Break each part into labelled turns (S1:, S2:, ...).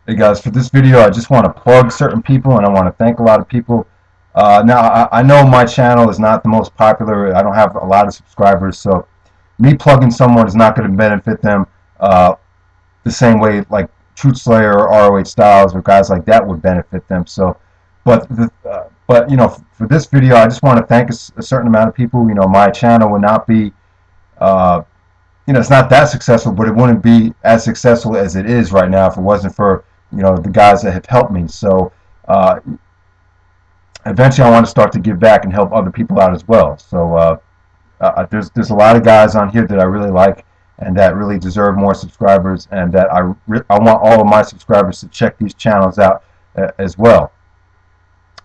S1: Hey guys, for this video, I just want to plug certain people and I want to thank a lot of people. Now, I know my channel is not the most popular. I don't have a lot of subscribers, so me plugging someone is not going to benefit them the same way like Truth Slayer or ROH Styles or guys like that would benefit them. So, but for this video, I just want to thank a certain amount of people. My channel would not be uh, it's not that successful, but it wouldn't be as successful as it is right now if it wasn't for the guys that have helped me. So uh, eventually, I want to start to give back and help other people out as well. So there's a lot of guys on here that I really like and that really deserve more subscribers, and that I want all of my subscribers to check these channels out as well.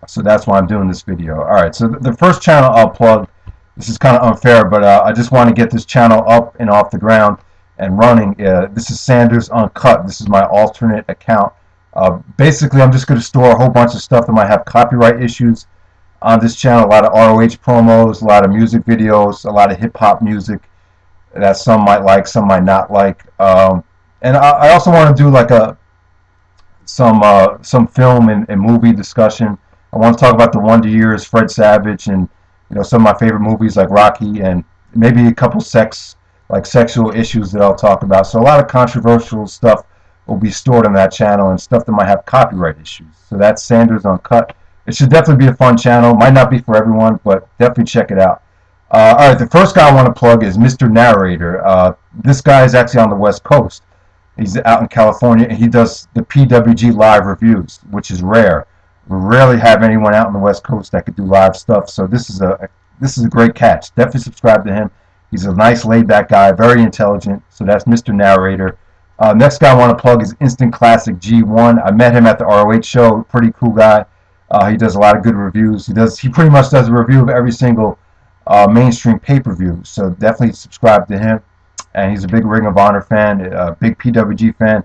S1: So that's why I'm doing this video. All right, so the first channel I'll plug. This is kind of unfair, but I just want to get this channel up and off the ground and running. This is Sanders Uncut. This is my alternate account. Basically, I'm just going to store a whole bunch of stuff that might have copyright issues on this channel. A lot of ROH promos, a lot of music videos, a lot of hip-hop music that some might like, some might not like. And I also want to do like some film and movie discussion. I want to talk about the Wonder Years, Fred Savage, and some of my favorite movies like Rocky, and maybe a couple sexual issues that I'll talk about. So a lot of controversial stuff will be stored on that channel and stuff that might have copyright issues. So that's Sanders Uncut. It should definitely be a fun channel. Might not be for everyone, but definitely check it out. All right, the first guy I want to plug is Mr. Narrator. This guy is actually on the West Coast. He's out in California, and he does the PWG live reviews, which is rare. We rarely have anyone out on the West Coast that could do live stuff, so this is a great catch. Definitely subscribe to him. He's a nice, laid-back guy, very intelligent. So that's Mr. Narrator. Next guy I want to plug is Instant Classic G1. I met him at the ROH show. Pretty cool guy. He does a lot of good reviews. He pretty much does a review of every single mainstream pay-per-view. So definitely subscribe to him. And he's a big Ring of Honor fan, a big PWG fan.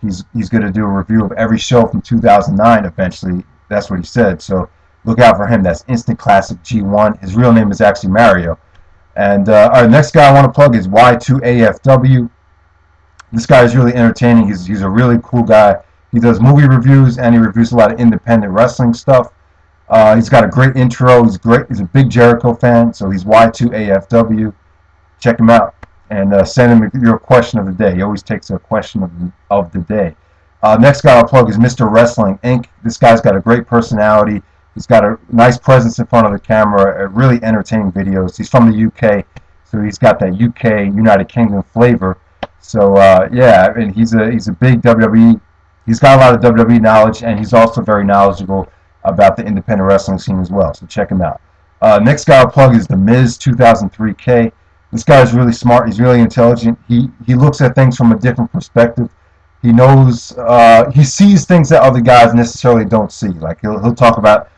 S1: He's going to do a review of every show from 2009 eventually. That's what he said. So look out for him. That's Instant Classic G1. His real name is actually Mario. And our next guy I want to plug is Y2AFW. This guy is really entertaining. He's a really cool guy. He does movie reviews and he reviews a lot of independent wrestling stuff. He's got a great intro. He's great. He's a big Jericho fan, so he's Y2AFW. Check him out and send him your question of the day. He always takes a question of the day. Next guy I'll plug is Mr. Wrestling Inc. This guy's got a great personality. He's got a nice presence in front of the camera, really entertaining videos. He's from the UK, so he's got that UK, United Kingdom flavor. So yeah, and he's a big WWE. He's got a lot of WWE knowledge, and he's also very knowledgeable about the independent wrestling scene as well. So check him out. Next guy I'll plug is The Miz 2003K. This guy is really smart. He's really intelligent. He looks at things from a different perspective. He knows, he sees things that other guys necessarily don't see. Like he'll talk about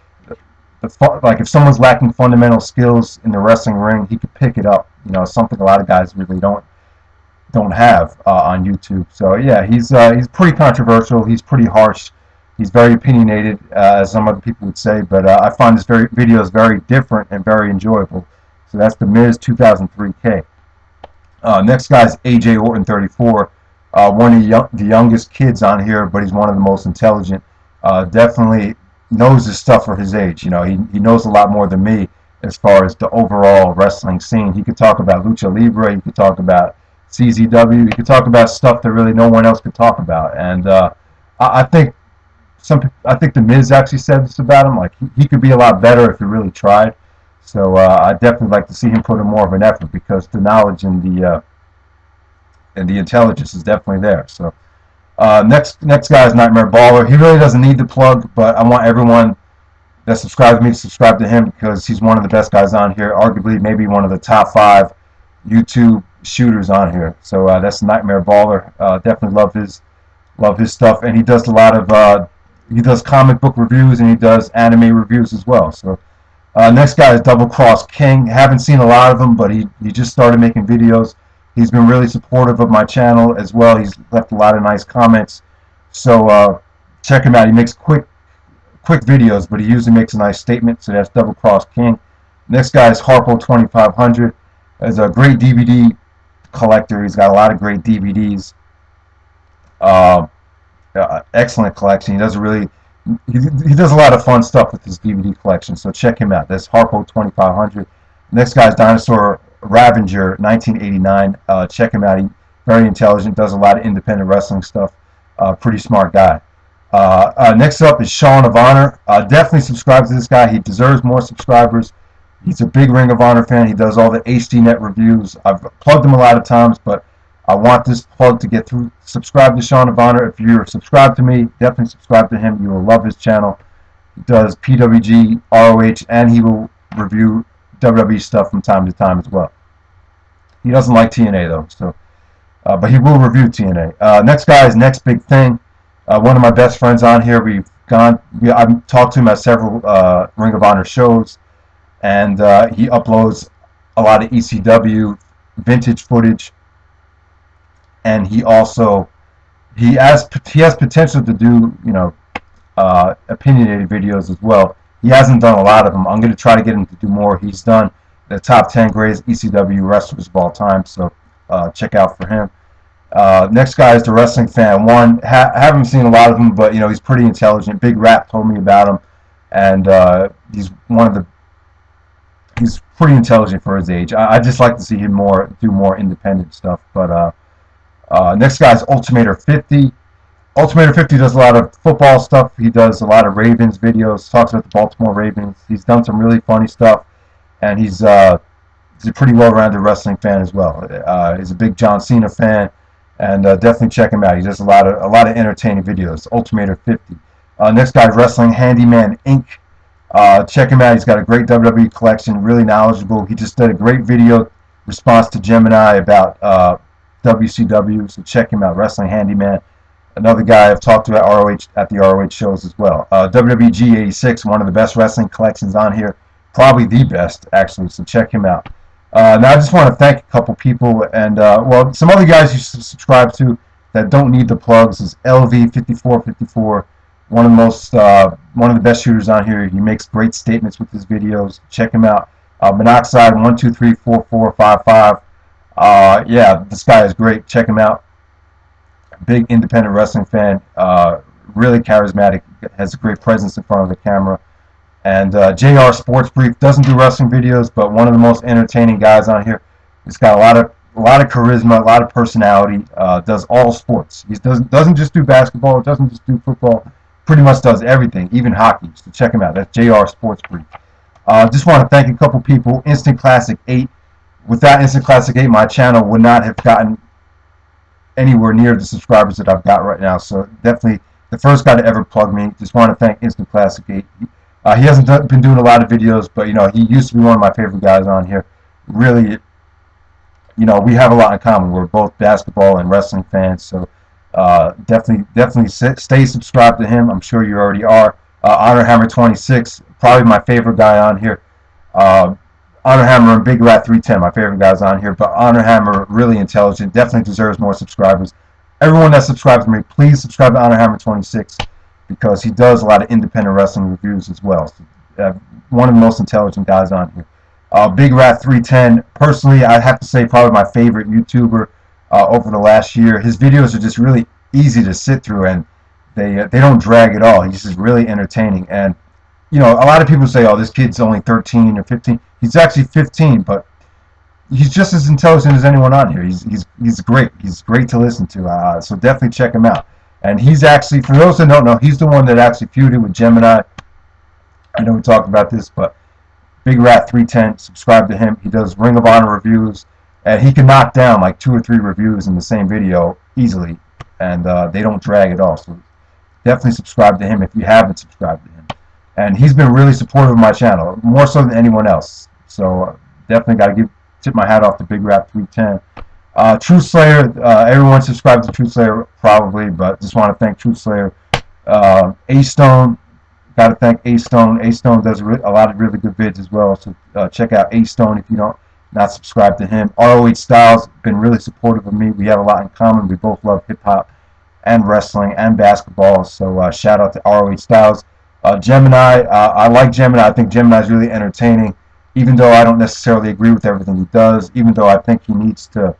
S1: like if someone's lacking fundamental skills in the wrestling ring, he could pick it up. Something a lot of guys really don't have on YouTube. So yeah, he's pretty controversial. He's pretty harsh. He's very opinionated, as some other people would say. But I find this video is very different and very enjoyable. So that's The Miz 2003K. Next guy is AJ Orton 34. One of the youngest kids on here, but he's one of the most intelligent. Definitely knows his stuff for his age. He knows a lot more than me as far as the overall wrestling scene. He could talk about Lucha Libre. He could talk about CZW. He could talk about stuff that really no one else could talk about. And I think The Miz actually said this about him. Like he could be a lot better if he really tried. So I definitely like to see him put in more of an effort because the knowledge and the intelligence is definitely there. So next guy is Nightmare Baller. He really doesn't need the plug, but I want everyone that subscribes to me to subscribe to him because he's one of the best guys on here. Arguably, maybe one of the top 5 YouTube shooters on here. So that's Nightmare Baller. Definitely love his stuff, and he does a lot of he does comic book reviews and he does anime reviews as well. So next guy is Double Cross King. Haven't seen a lot of him, but he just started making videos. He's been really supportive of my channel as well. He's left a lot of nice comments. So check him out. He makes quick videos, but he usually makes a nice statement. So that's Double Cross King. Next guy is Harpo 2500. He's a great DVD collector. He's got a lot of great DVDs. excellent collection. He does he does a lot of fun stuff with his DVD collection. So check him out. That's Harpo 2500. Next guy is Dinosaur Ravager 1989. Check him out. He's very intelligent. Does a lot of independent wrestling stuff. Pretty smart guy. Next up is Shawn of Honor. Definitely subscribe to this guy. He deserves more subscribers. He's a big Ring of Honor fan. He does all the HDNet reviews. I've plugged him a lot of times, but I want this plug to get through. Subscribe to Shawn of Honor. If you're subscribed to me, definitely subscribe to him. You will love his channel. He does PWG, ROH, and he will review WWE stuff from time to time as well. He doesn't like TNA though, so but he will review TNA. Next guy is Next Big Thing. One of my best friends on here. I've talked to him at several Ring of Honor shows, and he uploads a lot of ECW vintage footage, and he has potential to do opinionated videos as well. He hasn't done a lot of them. I'm going to try to get him to do more. He's done the top 10 greatest ECW wrestlers of all time, so check out for him. Next guy is The Wrestling Fan 1. Haven't seen a lot of him, but he's pretty intelligent. Big Rap told me about him, and he's pretty intelligent for his age. I just like to see him do more independent stuff. But next guy is Ultimator 50. Ultimator 50 does a lot of football stuff. He does a lot of Ravens videos. Talks about the Baltimore Ravens. He's done some really funny stuff, and he's a pretty well-rounded wrestling fan as well. He's a big John Cena fan, and definitely check him out. He does a lot of entertaining videos. Ultimator 50. Next guy is Wrestling Handyman Inc. Check him out. He's got a great WWE collection. Really knowledgeable. He just did a great video response to Gemini about WCW. So check him out. Wrestling Handyman. Another guy I've talked about at the ROH shows as well. WWG 86, one of the best wrestling collections on here. Probably the best, actually, so check him out. Now I just want to thank a couple people, and some other guys you should subscribe to that don't need the plugs is LV5454, one of the best shooters on here. He makes great statements with his videos. Check him out. Monoxide 1234455. Yeah, this guy is great. Check him out. Big independent wrestling fan. Really charismatic. Has a great presence in front of the camera. And JR Sports Brief doesn't do wrestling videos, but one of the most entertaining guys on here. He's got a lot of charisma, a lot of personality. Does all sports. He doesn't just do basketball. Doesn't just do football. Pretty much does everything, even hockey. So check him out. That's JR Sports Brief. Just want to thank a couple people. Instant Classic 8. Without Instant Classic 8, my channel would not have gotten anywhere near the subscribers that I've got right now. So definitely the first guy to ever plug me. Just want to thank Instant Classic 8. He hasn't been doing a lot of videos, but he used to be one of my favorite guys on here. Really, we have a lot in common. We're both basketball and wrestling fans, so definitely stay subscribed to him. I'm sure you already are. Honor Hammer 26, probably my favorite guy on here. Honor Hammer and Big Rat 310, my favorite guys on here. But Honor Hammer, really intelligent, definitely deserves more subscribers. Everyone that subscribes to me, please subscribe to Honor Hammer 26. Because he does a lot of independent wrestling reviews as well. So, one of the most intelligent guys on here. Big Rat 310, personally, I have to say probably my favorite YouTuber over the last year. His videos are just really easy to sit through, and they don't drag at all. He's just really entertaining. And a lot of people say, "Oh, this kid's only 13 or 15." He's actually 15, but he's just as intelligent as anyone on here. He's great. He's great to listen to. So definitely check him out. And he's actually, for those that don't know, he's the one that actually feuded with Gemini. I know we talked about this, but Big Rat 310, subscribe to him. He does Ring of Honor reviews, and he can knock down like 2 or 3 reviews in the same video easily, and they don't drag at all. So definitely subscribe to him if you haven't subscribed to him. And he's been really supportive of my channel, more so than anyone else. So definitely got to tip my hat off to Big Rat 310. Truth Slayer, everyone subscribes to Truth Slayer probably, but just want to thank Truth Slayer. A-Stone, got to thank A-Stone. A-Stone does a lot of really good vids as well, so check out A-Stone if you not subscribe to him. ROH Styles, been really supportive of me. We have a lot in common. We both love hip-hop and wrestling and basketball, so shout out to ROH Styles. Gemini, I like Gemini. I think Gemini is really entertaining, even though I don't necessarily agree with everything he does, even though I think he needs to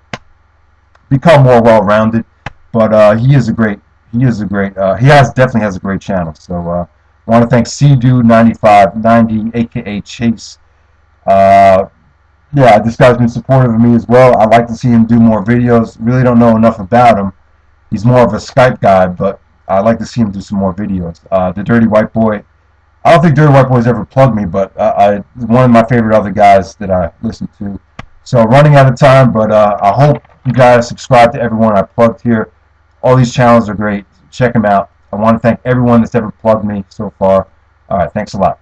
S1: become more well-rounded, but he is a great he is a great. Definitely has a great channel. So I want to thank CDude9590, aka Chase. Uh, yeah, this guy's been supportive of me as well. I'd like to see him do more videos. Really don't know enough about him. He's more of a Skype guy, but I'd like to see him do some more videos. The Dirty White Boy. I don't think Dirty White Boy's ever plugged me, but one of my favorite other guys that I listen to. So running out of time, but I hope you guys subscribe to everyone I plugged here. All these channels are great. Check them out. I want to thank everyone that's ever plugged me so far. All right, thanks a lot.